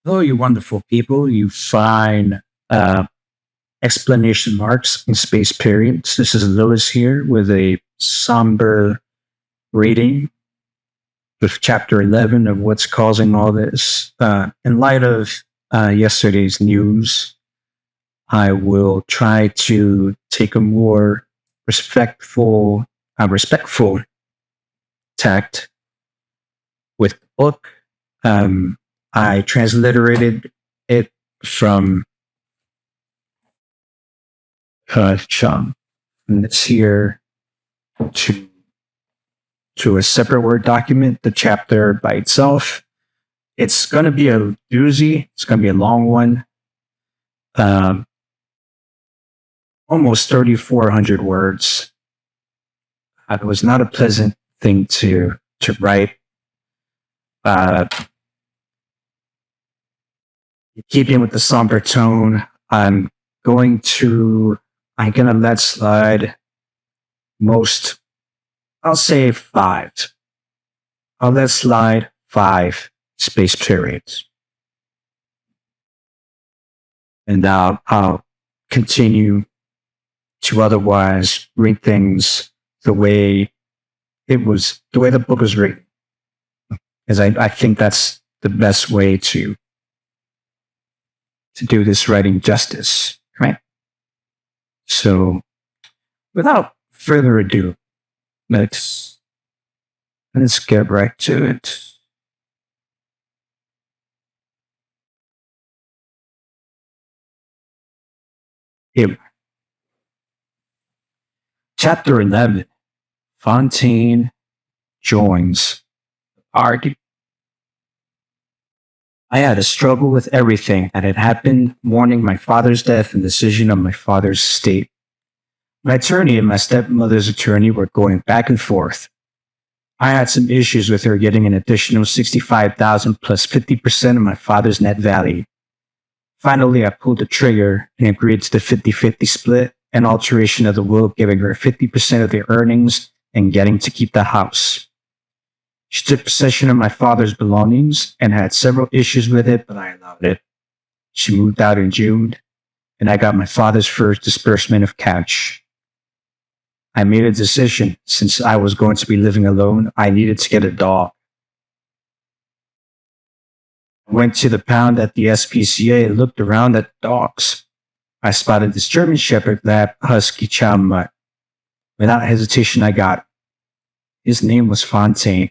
Hello, you wonderful people. You find uh, explanation marks in space periods. This is Lewis here with a somber reading with chapter 11 of what's causing all this. In light of yesterday's news, I will try to take a more respectful tact with the book. I transliterated it from Chum. And it's here to a separate Word document, the chapter by itself. It's going to be a doozy. It's going to be a long one. Um, Almost 3,400 words. It was not a pleasant thing to write. Keeping with the somber tone, I'm gonna let slide most, I'll say 5. I'll let slide 5 space periods. And I'll continue to otherwise read things the way the book was written. Because I think that's the best way to do this writing justice, right? So, without further ado, let's get right to it. Here. Chapter 11. Fontaine joins the party. I had a struggle with everything that had happened, mourning my father's death and decision on my father's estate. My attorney and my stepmother's attorney were going back and forth. I had some issues with her getting an additional $65,000 plus 50% of my father's net value. Finally, I pulled the trigger and agreed to the 50-50 split and alteration of the will, giving her 50% of the earnings and getting to keep the house. She took possession of my father's belongings and had several issues with it, but I allowed it. She moved out in June, and I got my father's first disbursement of cash. I made a decision. Since I was going to be living alone, I needed to get a dog. I went to the pound at the SPCA and looked around at the dogs. I spotted this German Shepherd Lab Husky Chow Mutt. Without hesitation, I got him. His name was Fontaine.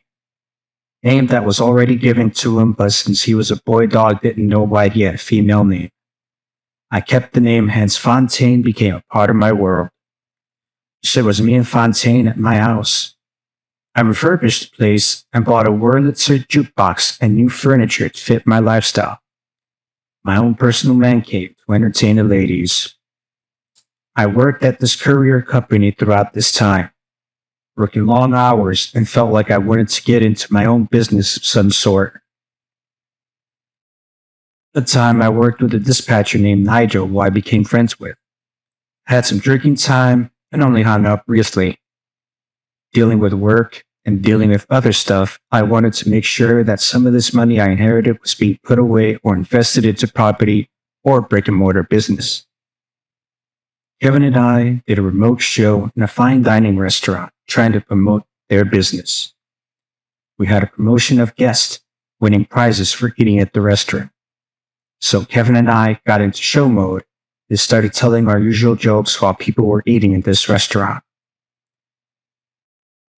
Name that was already given to him, but since he was a boy dog, didn't know why he had a female name. I kept the name, hence Fontaine became a part of my world. So it was me and Fontaine at my house. I refurbished the place and bought a Wurlitzer jukebox and new furniture to fit my lifestyle. My own personal man cave to entertain the ladies. I worked at this courier company throughout this time, working long hours, and felt like I wanted to get into my own business of some sort. At the time, I worked with a dispatcher named Nigel, who I became friends with. I had some drinking time and only hung up briefly. Dealing with work and dealing with other stuff, I wanted to make sure that some of this money I inherited was being put away or invested into property or brick-and-mortar business. Kevin and I did a remote show in a fine dining restaurant trying to promote their business. We had a promotion of guests winning prizes for eating at the restaurant. So Kevin and I got into show mode and started telling our usual jokes while people were eating in this restaurant.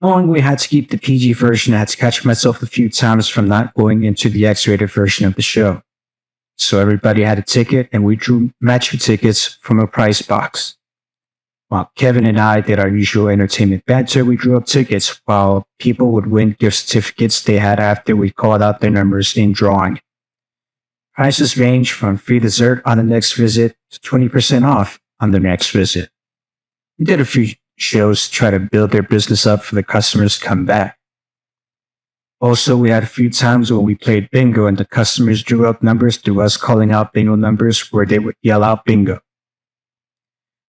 Knowing we had to keep the PG version, I had to catch myself a few times from not going into the X-rated version of the show. So everybody had a ticket and we drew matching tickets from a prize box. While Kevin and I did our usual entertainment banter, we drew up tickets while people would win gift certificates they had after we called out their numbers in drawing. Prices range from free dessert on the next visit to 20% off on the next visit. We did a few shows to try to build their business up for the customers to come back. Also, we had a few times when we played bingo and the customers drew up numbers through us calling out bingo numbers where they would yell out bingo.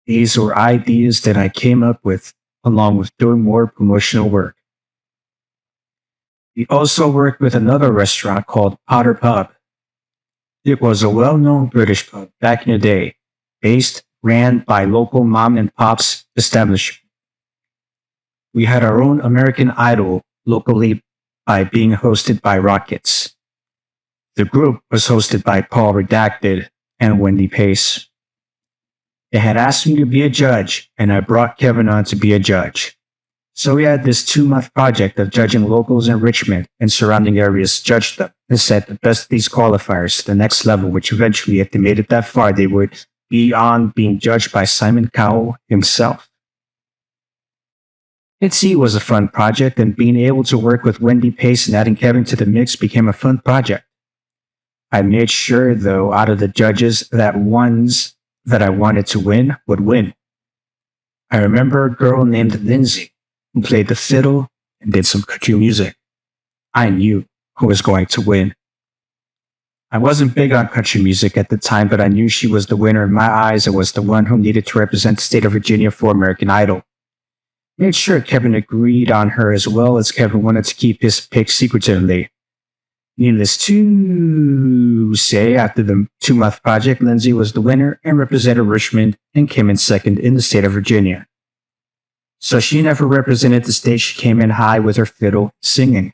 These were ideas that I came up with along with doing more promotional work. We also worked with another restaurant called Potter Pub. It was a well-known British pub back in the day, ran by local mom and pop's establishment. We had our own American Idol locally by being hosted by Rockets. The group was hosted by Paul Redacted and Wendy Pace. They had asked me to be a judge, and I brought Kevin on to be a judge. So we had this 2-month project of judging locals in Richmond and surrounding areas, judged them, and set the best of these qualifiers to the next level, which eventually, if they made it that far, they would be on being judged by Simon Cowell himself. It was a fun project, and being able to work with Wendy Pace and adding Kevin to the mix became a fun project. I made sure, though, out of the judges, that ones that I wanted to win would win. I remember a girl named Lindsay who played the fiddle and did some country music. I knew who was going to win. I wasn't big on country music at the time, but I knew she was the winner in my eyes and was the one who needed to represent the state of Virginia for American Idol. Made sure Kevin agreed on her as well, as Kevin wanted to keep his pick secretively. Needless to say, after the 2-month project, Lindsay was the winner and represented Richmond and came in second in the state of Virginia. So she never represented the state. She came in high with her fiddle singing.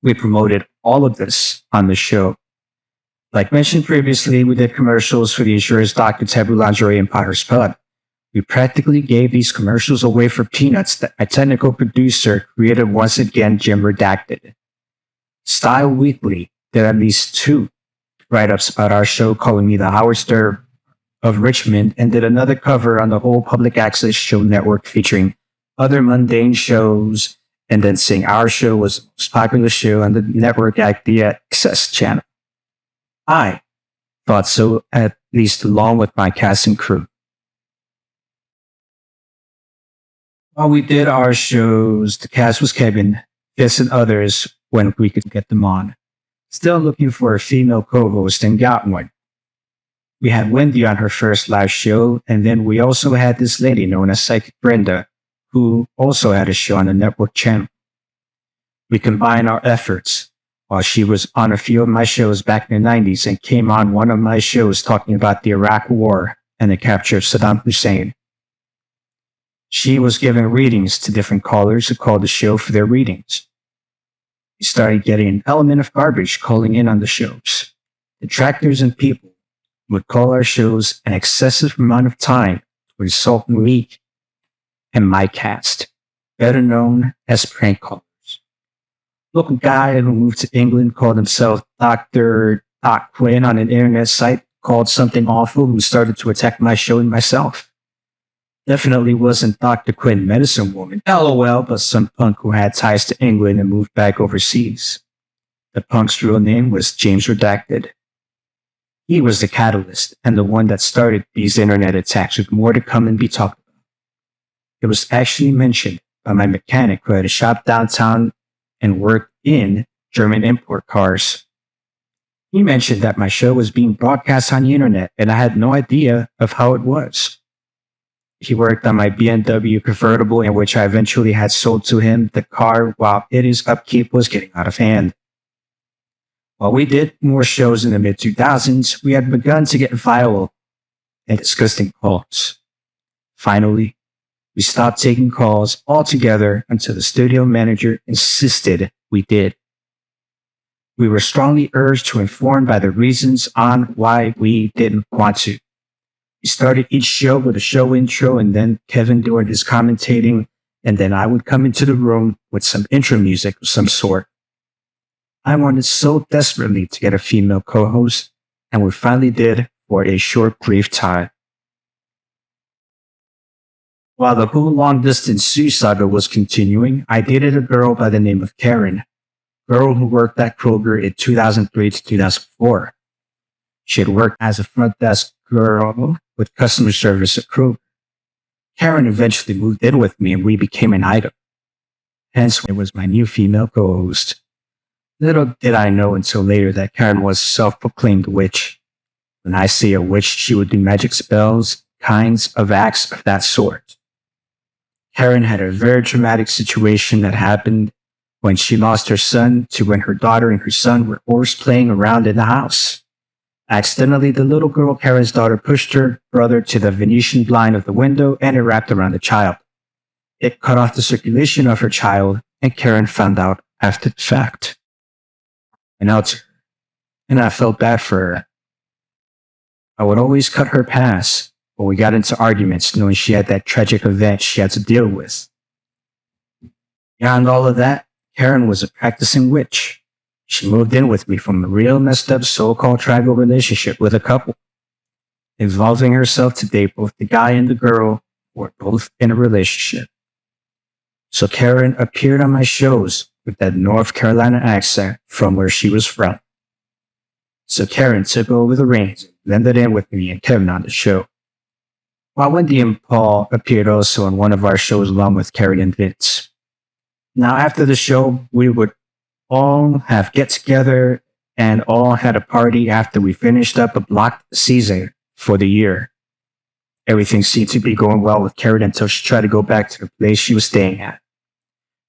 We promoted all of this on the show. Like mentioned previously, we did commercials for the insurance, Dr. Taboo Lingerie, and Potter's Pub. We practically gave these commercials away for peanuts that my technical producer created once again, Jim Redacted. Style Weekly did at least 2 write-ups about our show, calling me the Howard Stern of Richmond, and did another cover on the whole public access show network featuring other mundane shows, and then saying our show was the most popular show on the network at the Access channel. I thought so, at least along with my cast and crew. While we did our shows, the cast was Kevin, Fitz, and others when we could get them on. Still looking for a female co-host and got one. We had Wendy on her first live show, and then we also had this lady known as Psychic Brenda, who also had a show on the network channel. We combined our efforts while she was on a few of my shows back in the 90s and came on one of my shows talking about the Iraq War and the capture of Saddam Hussein. She was giving readings to different callers who called the show for their readings. We started getting an element of garbage calling in on the shows. Detractors and people would call our shows an excessive amount of time to insult me and my cast, better known as prank callers. Local guy who moved to England called himself Dr. Doc Quinn on an internet site called something awful who started to attack my show and myself. Definitely wasn't Dr. Quinn Medicine Woman, LOL, but some punk who had ties to England and moved back overseas. The punk's real name was James Redacted. He was the catalyst and the one that started these internet attacks, with more to come and be talked about. It was actually mentioned by my mechanic who had a shop downtown and worked in German import cars. He mentioned that my show was being broadcast on the internet, and I had no idea of how it was. He worked on my BMW convertible, in which I eventually had sold to him the car while its upkeep was getting out of hand. While we did more shows in the mid-2000s, we had begun to get viral and disgusting calls. Finally, we stopped taking calls altogether until the studio manager insisted we did. We were strongly urged to inform by the reasons on why we didn't want to. We started each show with a show intro, and then Kevin doing his commentating, and then I would come into the room with some intro music of some sort. I wanted so desperately to get a female co-host, and we finally did for a short, brief time. While the whole long-distance Sue saga was continuing, I dated a girl by the name of Karen, a girl who worked at Kroger in 2003 to 2004. She had worked as a front desk girl with customer service at Kroger. Karen eventually moved in with me and we became an item. Hence, it was my new female co-host. Little did I know until later that Karen was a self-proclaimed witch. When I say a witch, she would do magic spells, kinds of acts of that sort. Karen had a very traumatic situation that happened when she lost her son to when her daughter and her son were horse playing around in the house. Accidentally, the little girl, Karen's daughter, pushed her brother to the Venetian blind of the window and it wrapped around the child. It cut off the circulation of her child, and Karen found out after the fact. And I felt bad for her. I would always cut her pass when we got into arguments, knowing she had that tragic event she had to deal with. Beyond all of that, Karen was a practicing witch. She moved in with me from a real messed up so-called tribal relationship with a couple, involving herself to date both the guy and the girl who were both in a relationship. So Karen appeared on my shows with that North Carolina accent from where she was from. So Karen took over the reins and blended in with me and Kevin on the show. While Wendy and Paul appeared also on one of our shows along with Karen and Vince. Now after the show, we would all have get together and all had a party after we finished up a blocked season for the year. Everything seemed to be going well with Karen until she tried to go back to the place she was staying at.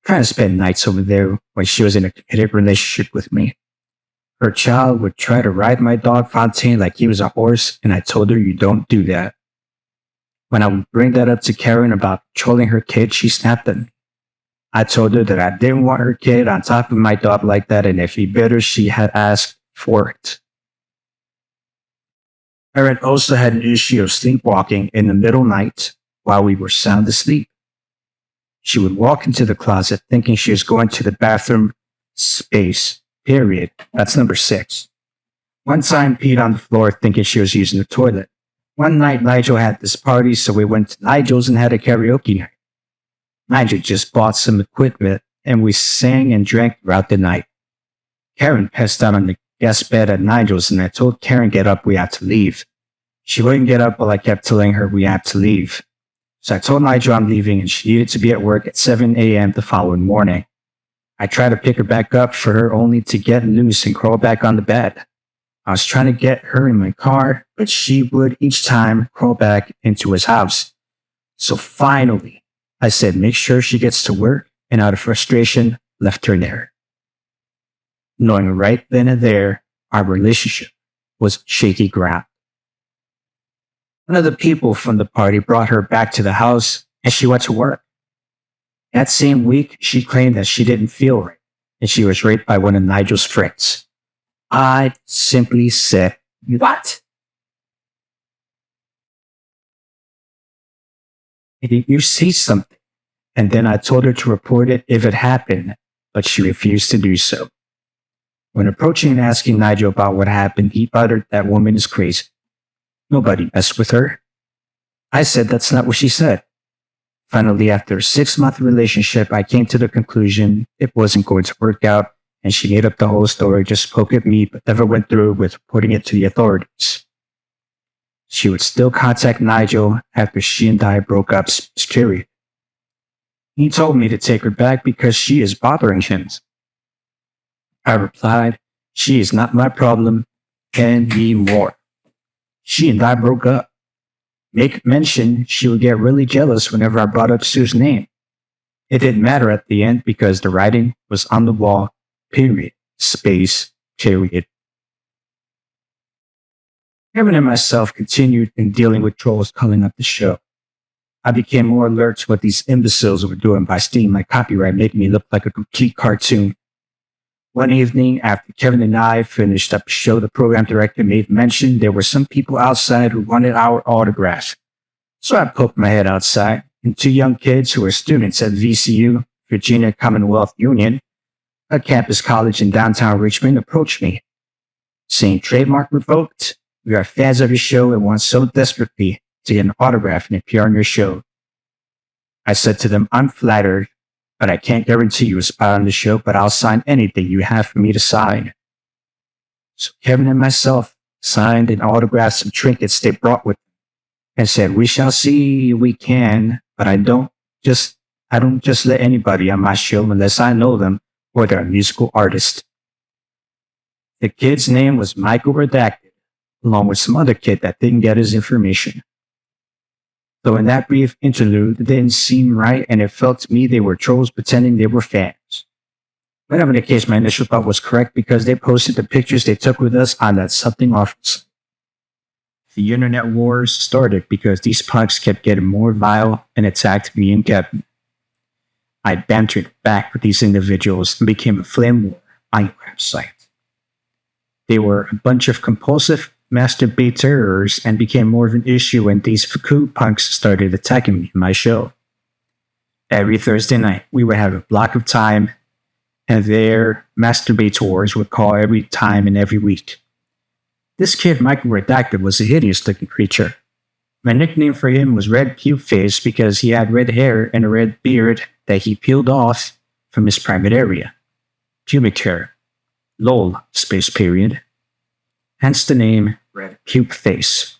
Trying to spend nights over there when she was in a committed relationship with me. Her child would try to ride my dog Fontaine like he was a horse, and I told her you don't do that. When I would bring that up to Karen about controlling her kid, she snapped at me. I told her that I didn't want her kid on top of my dog like that, and if he bit her, she had asked for it. Karen also had an issue of sleepwalking in the middle night while we were sound asleep. She would walk into the closet thinking she was going to the bathroom space, period. That's number 6. One time peed on the floor thinking she was using the toilet. One night Nigel had this party, so we went to Nigel's and had a karaoke night. Nigel just bought some equipment and we sang and drank throughout the night. Karen passed out on the guest bed at Nigel's and I told Karen get up, we had to leave. She wouldn't get up while I kept telling her we had to leave. So I told Nigel I'm leaving and she needed to be at work at 7 a.m. the following morning. I tried to pick her back up for her only to get loose and crawl back on the bed. I was trying to get her in my car, but she would each time crawl back into his house. So finally, I said make sure she gets to work, and out of frustration, left her there. Knowing right then and there, our relationship was shaky ground. One of the people from the party brought her back to the house and she went to work. That same week, she claimed that she didn't feel right and she was raped by one of Nigel's friends. I simply said, "What? Did you see something?" And then I told her to report it if it happened, but she refused to do so. When approaching and asking Nigel about what happened, he uttered that woman is crazy. Nobody messed with her. I said that's not what she said. Finally, after a 6-month relationship, I came to the conclusion it wasn't going to work out, and she made up the whole story, just spoke at me, but never went through with reporting it to the authorities. She would still contact Nigel after she and I broke up, period. He told me to take her back because she is bothering him. I replied, she is not my problem anymore. She and I broke up. Make mention she would get really jealous whenever I brought up Sue's name. It didn't matter at the end because the writing was on the wall, period, space, period. Kevin and myself continued in dealing with trolls calling up the show. I became more alert to what these imbeciles were doing by stealing my copyright, making me look like a complete cartoon. One evening, after Kevin and I finished up the show, the program director made mention there were some people outside who wanted our autographs. So I poked my head outside, and 2 young kids who were students at VCU, Virginia Commonwealth Union, a campus college in downtown Richmond, approached me, saying, "Trademark revoked. We are fans of your show and want so desperately to get an autograph and appear on your show." I said to them, "I'm flattered, but I can't guarantee you a spot on the show, but I'll sign anything you have for me to sign." So Kevin and myself signed and autographed some trinkets they brought with them and said, "We shall see, we can, but I don't just let anybody on my show unless I know them or they're a musical artist." The kid's name was Michael Redacted, along with some other kid that didn't get his information. So in that brief interlude, it didn't seem right, and it felt to me they were trolls pretending they were fans. Whatever the case, my initial thought was correct because they posted the pictures they took with us on that something office. The internet wars started because these punks kept getting more vile and attacked me and Kevin. I bantered back with these individuals and became a flame war on your website. They were a bunch of compulsive masturbators and became more of an issue when these Fuku punks started attacking me in my show. Every Thursday night, we would have a block of time, and their masturbators would call every time and every week. This kid, Michael Redacted, was a hideous-looking creature. My nickname for him was Red Pube Face because he had red hair and a red beard that he peeled off from his private area. Pubic hair. LOL, space period. Hence the name Red Pube Face.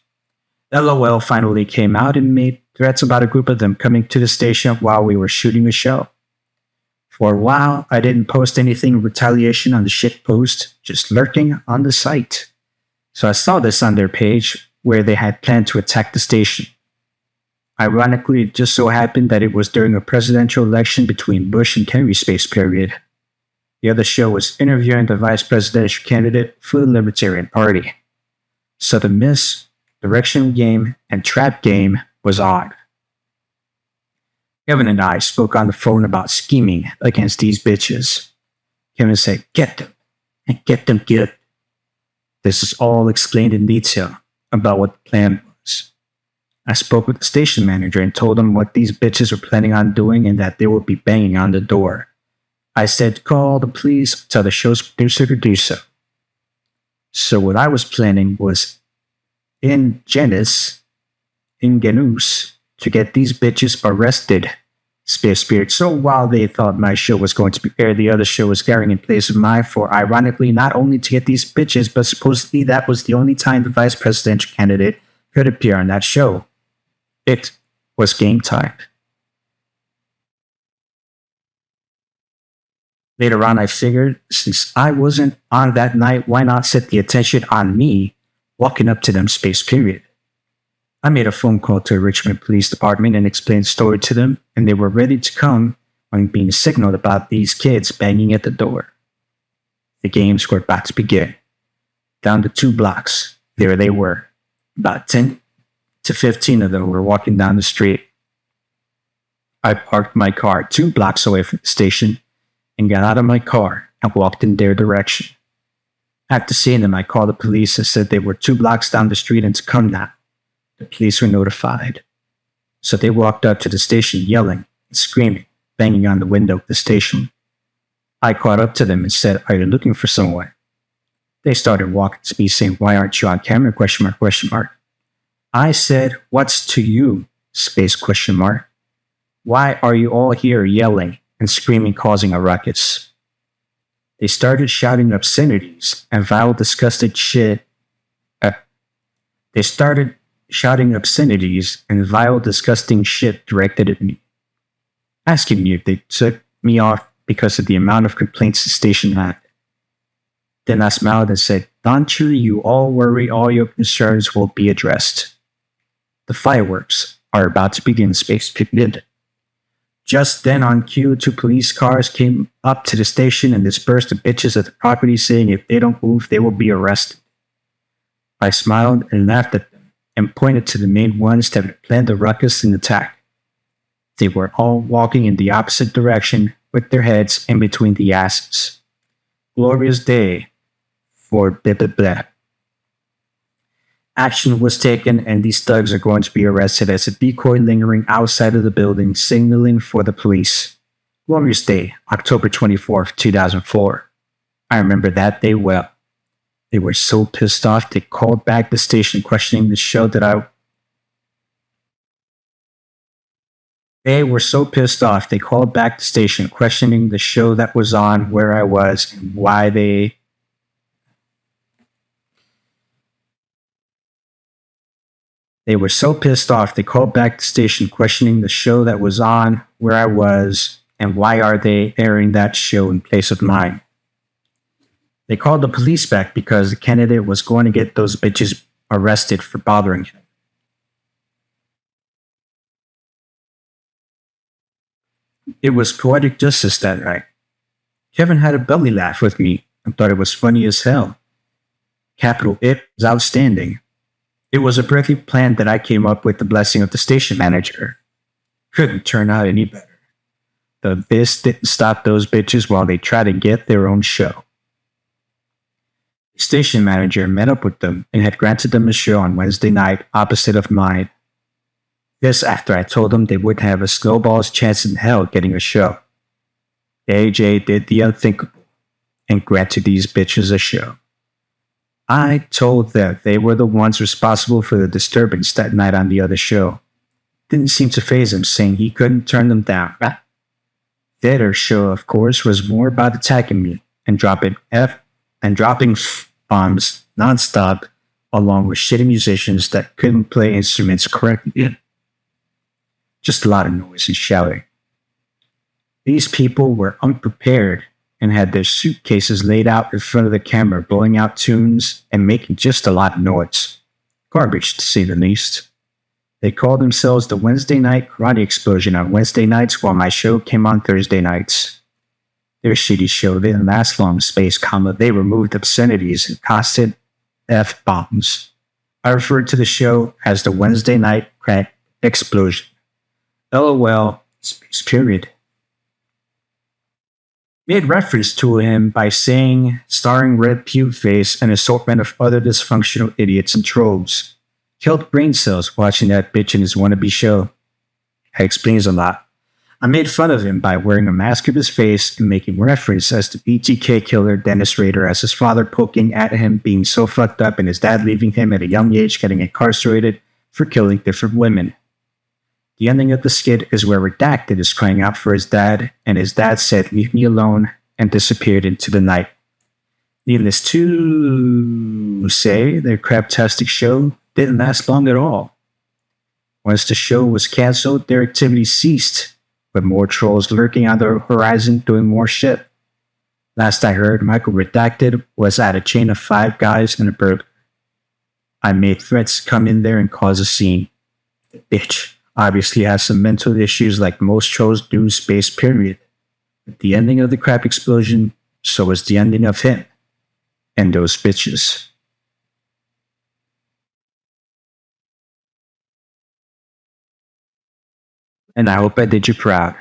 LOL finally came out and made threats about a group of them coming to the station while we were shooting a show. For a while, I didn't post anything in retaliation on the shit post, just lurking on the site. So I saw this on their page where they had planned to attack the station. Ironically, it just so happened that it was during a presidential election between Bush and Kennedy space period. The other show was interviewing the vice presidential candidate for the Libertarian Party. So the misdirection game and trap game was on. Kevin and I spoke on the phone about scheming against these bitches. Kevin said, "Get them, and get them good." This is all explained in detail about what the plan was. I spoke with the station manager and told him what these bitches were planning on doing and that they would be banging on the door. I said, "Call the police, tell the show's producer to do so." So what I was planning was ingenus to get these bitches arrested, Space Spirit. So while they thought my show was going to be aired, the other show was airing in place of mine for, ironically, not only to get these bitches, but supposedly that was the only time the vice presidential candidate could appear on that show. It was game time. Later on, I figured, since I wasn't on that night, why not set the attention on me walking up to them, Space Period. I made a phone call to the Richmond Police Department and explained the story to them, and they were ready to come when being signaled about these kids banging at the door. The games were about to begin. Down the 2 blocks, there they were. About 10 to 15 of them were walking down the street. I parked my car 2 blocks away from the station and got out of my car and walked in their direction. After seeing them, I called the police and said they were 2 blocks down the street and to come now. The police were notified. So they walked up to the station yelling and screaming, banging on the window of the station. I caught up to them and said, "Are you looking for someone?" They started walking to me saying, "Why aren't you on camera?" ? I said, "What's to you?" ? Why are you all here yelling and screaming, causing a ruckus? They started shouting obscenities and vile, disgusting shit. Directed at me, asking me if they took me off because of the amount of complaints the station had. Then I smiled and said, "Don't you all worry, all your concerns will be addressed. The fireworks are about to begin, Space Period." Just then on cue, 2 police cars came up to the station and dispersed the bitches at the property, saying if they don't move, they will be arrested. I smiled and laughed at them and pointed to the main ones that had planned the ruckus and attack. They were all walking in the opposite direction with their heads in between the asses. Glorious day for blah blah blah. Action was taken and these thugs are going to be arrested as a decoy lingering outside of the building, signaling for the police. Glorious day, October 24th, 2004. I remember that day well. They were so pissed off they called back the station questioning the show that I was on, where I was, and why they were so pissed off they called back the station questioning the show that was on, where I was, and why are they airing that show in place of mine. They called the police back because the candidate was going to get those bitches arrested for bothering him. It was poetic justice that night. Kevin had a belly laugh with me and thought it was funny as hell. Capital IT was outstanding. It was a brilliant plan that I came up with the blessing of the station manager. Couldn't turn out any better. The this didn't stop those bitches while they tried to get their own show. The station manager met up with them and had granted them a show on Wednesday night opposite of mine. This after I told them they wouldn't have a snowball's chance in hell getting a show. AJ did the unthinkable and granted these bitches a show. I told them they were the ones responsible for the disturbance that night on the other show. Didn't seem to faze him, saying he couldn't turn them down. Their show, of course, was more about attacking me and dropping bombs nonstop, along with shitty musicians that couldn't play instruments correctly. Just a lot of noise and shouting. These people were unprepared and had their suitcases laid out in front of the camera, blowing out tunes and making just a lot of noise. Garbage, to say the least. They called themselves the Wednesday Night Karate Explosion on Wednesday nights while my show came on Thursday nights. Their shitty show didn't last long, they removed obscenities and constant F-bombs. I referred to the show as the Wednesday Night Crack Explosion. LOL, space period. Made reference to him by saying, starring Red Puke Face and an assortment of other dysfunctional idiots and trolls. Killed brain cells watching that bitch in his wannabe show. That explains a lot. I made fun of him by wearing a mask of his face and making reference as the BTK killer Dennis Rader as his father poking at him being so fucked up and his dad leaving him at a young age getting incarcerated for killing different women. The ending of the skit is where Redacted is crying out for his dad, and his dad said, "Leave me alone," and disappeared into the night. Needless to say, their craptastic show didn't last long at all. Once the show was cancelled, their activity ceased, with more trolls lurking on the horizon doing more shit. Last I heard, Michael Redacted was at a chain of 5 guys and a burger. I made threats to come in there and cause a scene. The bitch obviously has some mental issues like most trolls do, space period. At the ending of the crap explosion, so was the ending of him and those bitches. And I hope I did you proud.